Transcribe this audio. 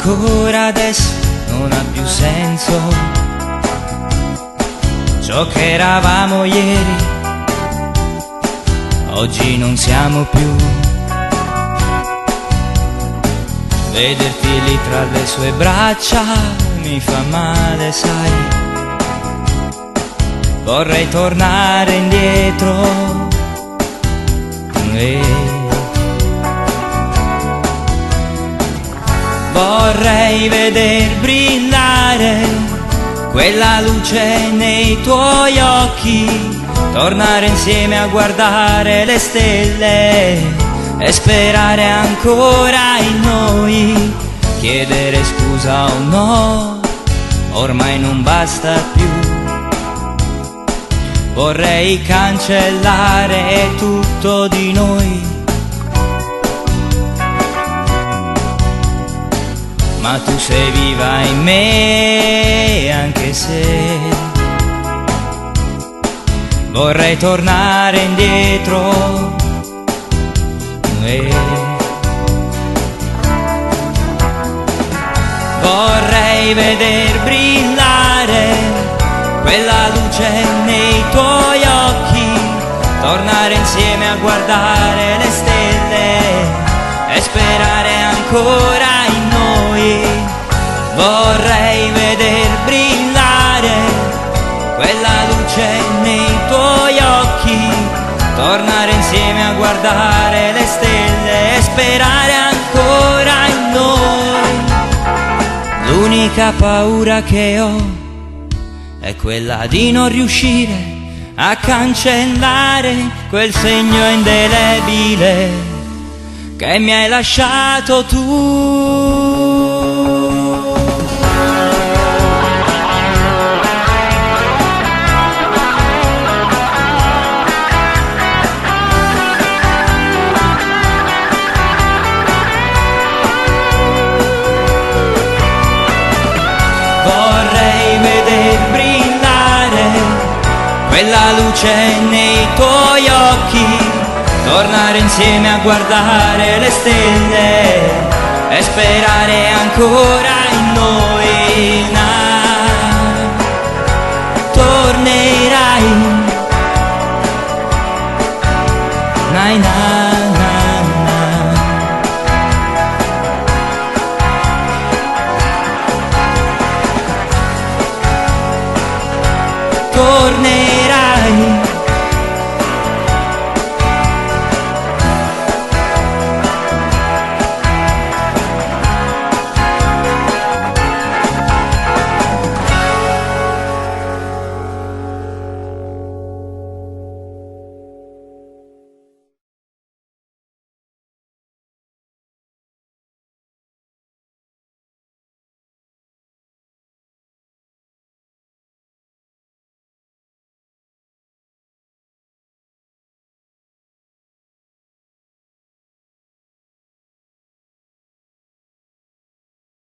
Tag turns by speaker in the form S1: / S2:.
S1: ancora adesso non ha più senso. Ciò che eravamo ieri, oggi non siamo più. Vederti lì tra le sue braccia mi fa male, sai. Vorrei tornare indietro. Vorrei veder brillare quella luce nei tuoi occhi, tornare insieme a guardare le stelle e sperare ancora in noi. Chiedere scusa o no, ormai non basta più. Vorrei cancellare tutto di noi, ma tu sei viva in me, anche se vorrei tornare indietro. Vorrei veder brillare quella luce nei tuoi occhi, tornare insieme a guardare le stelle e sperare ancora in noi. Vorrei veder brillare quella luce nei tuoi occhi, tornare insieme a guardare le stelle e sperare ancora in noi. L'unica paura che ho è quella di non riuscire a cancellare quel segno indelebile che mi hai lasciato tu. Vorrei veder brillare quella luce nei tuoi occhi, tornare insieme a guardare le stelle e sperare ancora in noi. Tornerai, na na na na. Tornerai.